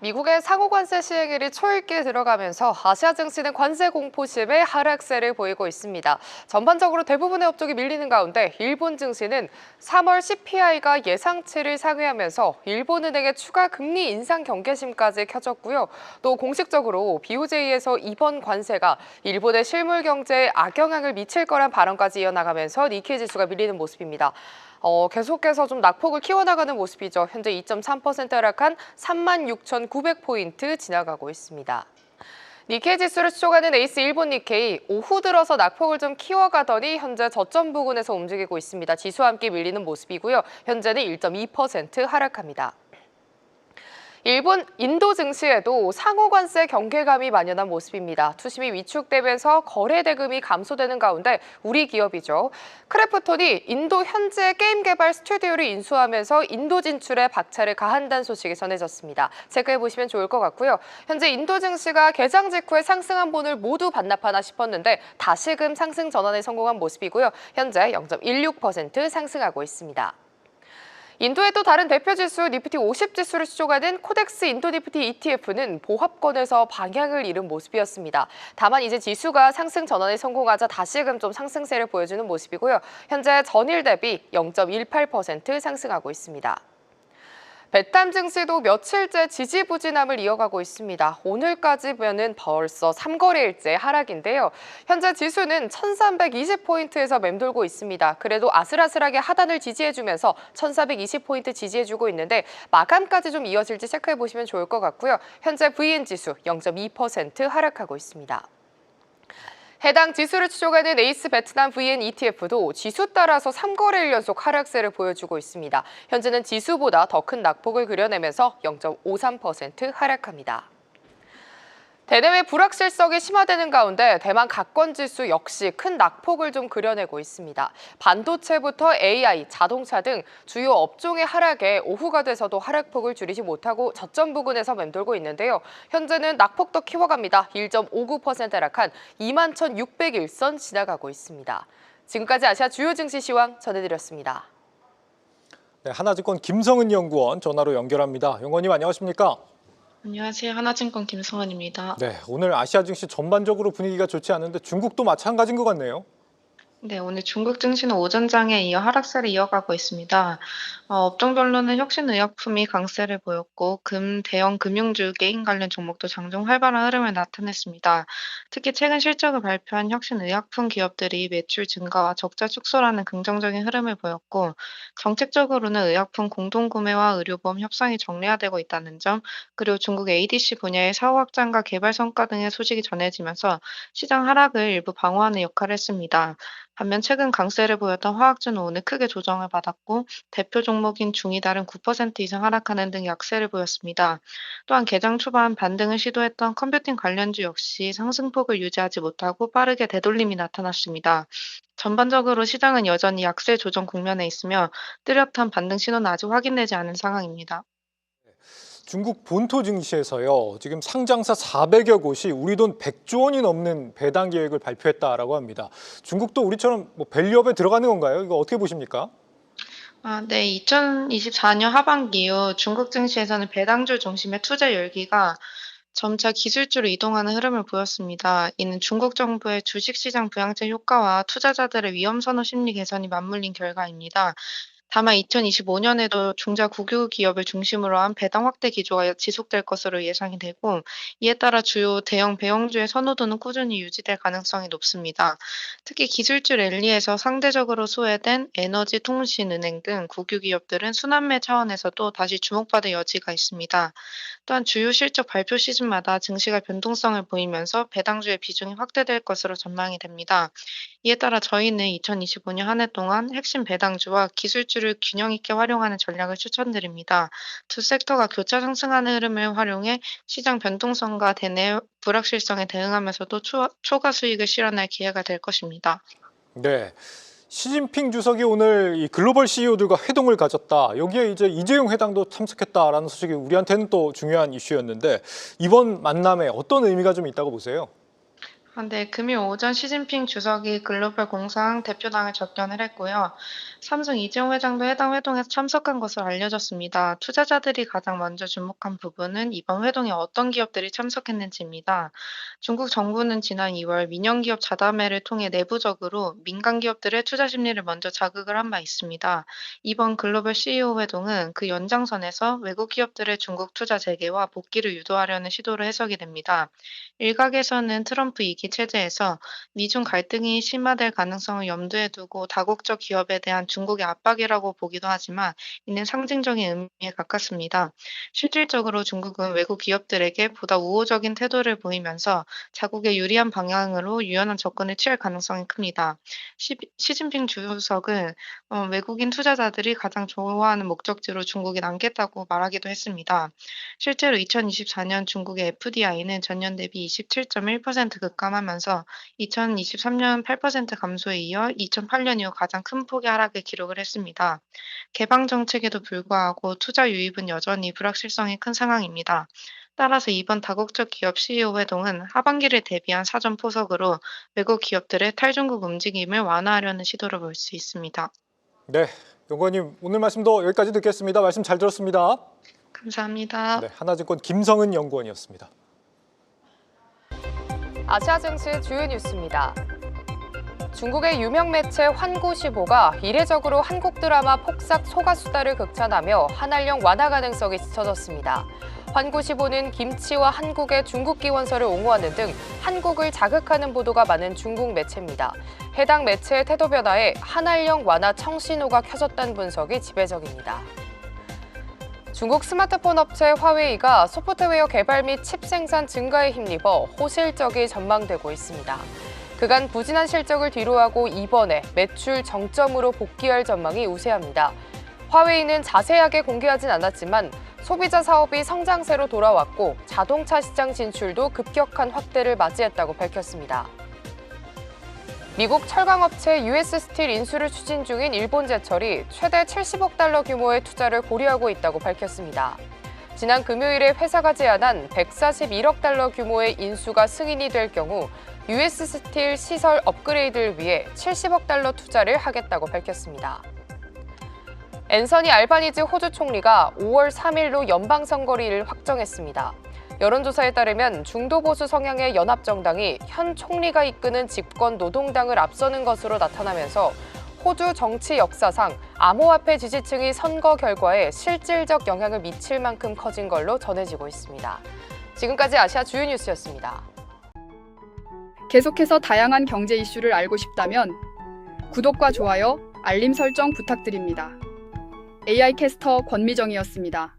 미국의 상호관세 시행일이 초읽기에 들어가면서 아시아 증시는 관세 공포심에 하락세를 보이고 있습니다. 전반적으로 대부분의 업종이 밀리는 가운데 일본 증시는 3월 CPI가 예상치를 상회하면서 일본은행의 추가 금리 인상 경계심까지 켜졌고요. 또 공식적으로 BOJ에서 이번 관세가 일본의 실물 경제에 악영향을 미칠 거란 발언까지 이어나가면서 니케이 지수가 밀리는 모습입니다. 계속해서 좀 낙폭을 키워나가는 모습이죠. 현재 2.3% 하락한 36,900포인트 지나가고 있습니다. 니케이 지수를 추종하는 에이스 일본 니케이, 오후 들어서 낙폭을 좀 키워가더니 현재 저점 부근에서 움직이고 있습니다. 지수와 함께 밀리는 모습이고요. 현재는 1.2% 하락합니다. 인도 증시에도 상호관세 경계감이 만연한 모습입니다. 투심이 위축되면서 거래 대금이 감소되는 가운데 우리 기업이죠. 크래프톤이 인도 현재 게임 개발 스튜디오를 인수하면서 인도 진출에 박차를 가한다는 소식이 전해졌습니다. 체크해보시면 좋을 것 같고요. 현재 인도 증시가 개장 직후에 상승한 본을 모두 반납하나 싶었는데 다시금 상승 전환에 성공한 모습이고요. 현재 0.16% 상승하고 있습니다. 인도의 또 다른 대표 지수 니프티 50 지수를 추종하는 코덱스 인도 니프티 ETF는 보합권에서 방향을 잃은 모습이었습니다. 다만 이제 지수가 상승 전환에 성공하자 다시금 좀 상승세를 보여주는 모습이고요. 현재 전일 대비 0.18% 상승하고 있습니다. 베트남 증시도 며칠째 지지부진함을 이어가고 있습니다. 오늘까지 보면은 벌써 3거래일째 하락인데요. 현재 지수는 1320포인트에서 맴돌고 있습니다. 그래도 아슬아슬하게 하단을 지지해주면서 1420포인트 지지해주고 있는데 마감까지 좀 이어질지 체크해보시면 좋을 것 같고요. 현재 VN 지수 0.2% 하락하고 있습니다. 해당 지수를 추종하는 에이스 베트남 VN ETF도 지수 따라서 3거래일 연속 하락세를 보여주고 있습니다. 현재는 지수보다 더 큰 낙폭을 그려내면서 0.53% 하락합니다. 대내외 불확실성이 심화되는 가운데 대만 가권지수 역시 큰 낙폭을 좀 그려내고 있습니다. 반도체부터 AI, 자동차 등 주요 업종의 하락에 오후가 돼서도 하락폭을 줄이지 못하고 저점 부근에서 맴돌고 있는데요. 현재는 낙폭 더 키워갑니다. 1.59% 하락한 21,601선 지나가고 있습니다. 지금까지 아시아 주요 증시 시황 전해드렸습니다. 네, 하나증권 김성은 연구원 전화로 연결합니다. 연구원님 안녕하십니까? 안녕하세요. 하나증권 김성원입니다. 네, 오늘 아시아 증시 전반적으로 분위기가 좋지 않은데 중국도 마찬가지인 것 같네요. 네, 오늘 중국 증시는 오전장에 이어 하락세를 이어가고 있습니다. 업종별로는 혁신의약품이 강세를 보였고 대형 금융주 게임 관련 종목도 장중 활발한 흐름을 나타냈습니다. 특히 최근 실적을 발표한 혁신의약품 기업들이 매출 증가와 적자 축소라는 긍정적인 흐름을 보였고 정책적으로는 의약품 공동구매와 의료보험 협상이 정례화되고 있다는 점, 그리고 중국 ADC 분야의 사업 확장과 개발 성과 등의 소식이 전해지면서 시장 하락을 일부 방어하는 역할을 했습니다. 반면 최근 강세를 보였던 화학주는 오늘 크게 조정을 받았고 대표 종목인 중이달은 9% 이상 하락하는 등 약세를 보였습니다. 또한 개장 초반 반등을 시도했던 컴퓨팅 관련주 역시 상승폭을 유지하지 못하고 빠르게 되돌림이 나타났습니다. 전반적으로 시장은 여전히 약세 조정 국면에 있으며 뚜렷한 반등 신호는 아직 확인되지 않은 상황입니다. 중국 본토 증시에서요. 지금 상장사 400여 곳이 우리 돈 100조 원이 넘는 배당 계획을 발표했다라고 합니다. 중국도 우리처럼 밸류업에 들어가는 건가요? 이거 어떻게 보십니까? 네. 2024년 하반기 이후 중국 증시에서는 배당주 중심의 투자 열기가 점차 기술주로 이동하는 흐름을 보였습니다. 이는 중국 정부의 주식시장 부양책 효과와 투자자들의 위험 선호 심리 개선이 맞물린 결과입니다. 다만 2025년에도 중자 국유 기업을 중심으로 한 배당 확대 기조가 지속될 것으로 예상이 되고, 이에 따라 주요 대형 배용주의 선호도는 꾸준히 유지될 가능성이 높습니다. 특히 기술주 랠리에서 상대적으로 소외된 에너지, 통신, 은행 등 국유 기업들은 순환매 차원에서도 다시 주목받을 여지가 있습니다. 또한 주요 실적 발표 시즌마다 증시가 변동성을 보이면서 배당주의 비중이 확대될 것으로 전망이 됩니다. 이에 따라 저희는 2025년 한 해 동안 핵심 배당주와 기술주를 균형 있게 활용하는 전략을 추천드립니다. 두 섹터가 교차 상승하는 흐름을 활용해 시장 변동성과 대내 불확실성에 대응하면서도 초과 수익을 실현할 기회가 될 것입니다. 네. 시진핑 주석이 오늘 이 글로벌 CEO들과 회동을 가졌다. 여기에 이제 이재용 회장도 참석했다라는 소식이 우리한테는 또 중요한 이슈였는데 이번 만남에 어떤 의미가 좀 있다고 보세요? 네, 금일 오전 시진핑 주석이 글로벌 공상 대표당을 접견을 했고요. 삼성 이재용 회장도 해당 회동에 참석한 것으로 알려졌습니다. 투자자들이 가장 먼저 주목한 부분은 이번 회동에 어떤 기업들이 참석했는지입니다. 중국 정부는 지난 2월 민영기업 자담회를 통해 내부적으로 민간 기업들의 투자 심리를 먼저 자극을 한 바 있습니다. 이번 글로벌 CEO 회동은 그 연장선에서 외국 기업들의 중국 투자 재개와 복귀를 유도하려는 시도로 해석이 됩니다. 일각에서는 트럼프 2기 체제에서 미중 갈등이 심화될 가능성을 염두에 두고 다국적 기업에 대한 중국의 압박이라고 보기도 하지만 이는 상징적인 의미에 가깝습니다. 실질적으로 중국은 외국 기업들에게 보다 우호적인 태도를 보이면서 자국에 유리한 방향으로 유연한 접근을 취할 가능성이 큽니다. 시진핑 주석은 외국인 투자자들이 가장 좋아하는 목적지로 중국에 남겠다고 말하기도 했습니다. 실제로 2024년 중국의 FDI는 전년 대비 27.1% 급감하면서 2023년 8% 감소에 이어 2008년 이후 가장 큰 폭의 하락을 기록을 했습니다. 개방 정책에도 불구하고 투자 유입은 여전히 불확실성이 큰 상황입니다. 따라서 이번 다국적 기업 CEO 회동은 하반기를 대비한 사전 포석으로 외국 기업들의 탈중국 움직임을 완화하려는 시도로 볼 수 있습니다. 네, 연구원님 오늘 말씀도 여기까지 듣겠습니다. 말씀 잘 들었습니다. 감사합니다. 네, 하나증권 김성은 연구원이었습니다. 아시아 증시 주요 뉴스입니다. 중국의 유명 매체 환구시보가 이례적으로 한국 드라마 폭삭 소가수다를 극찬하며 한알령 완화 가능성이 지쳐졌습니다. 환구시보는 김치와 한국의 중국 기원서를 옹호하는 등 한국을 자극하는 보도가 많은 중국 매체입니다. 해당 매체의 태도 변화에 한알령 완화 청신호가 켜졌다는 분석이 지배적입니다. 중국 스마트폰 업체 화웨이가 소프트웨어 개발 및 칩 생산 증가에 힘입어 호실적이 전망되고 있습니다. 그간 부진한 실적을 뒤로하고 이번에 매출 정점으로 복귀할 전망이 우세합니다. 화웨이는 자세하게 공개하진 않았지만 소비자 사업이 성장세로 돌아왔고 자동차 시장 진출도 급격한 확대를 맞이했다고 밝혔습니다. 미국 철강업체 US 스틸 인수를 추진 중인 일본제철이 최대 70억 달러 규모의 투자를 고려하고 있다고 밝혔습니다. 지난 금요일에 회사가 제안한 141억 달러 규모의 인수가 승인이 될 경우 US 스틸 시설 업그레이드를 위해 70억 달러 투자를 하겠다고 밝혔습니다. 앤서니 알바니즈 호주 총리가 5월 3일로 연방선거리를 확정했습니다. 여론조사에 따르면 중도보수 성향의 연합정당이 현 총리가 이끄는 집권 노동당을 앞서는 것으로 나타나면서 호주 정치 역사상 암호화폐 지지층이 선거 결과에 실질적 영향을 미칠 만큼 커진 걸로 전해지고 있습니다. 지금까지 아시아 주요 뉴스였습니다. 계속해서 다양한 경제 이슈를 알고 싶다면 구독과 좋아요, 알림 설정 부탁드립니다. AI 캐스터 권미정이었습니다.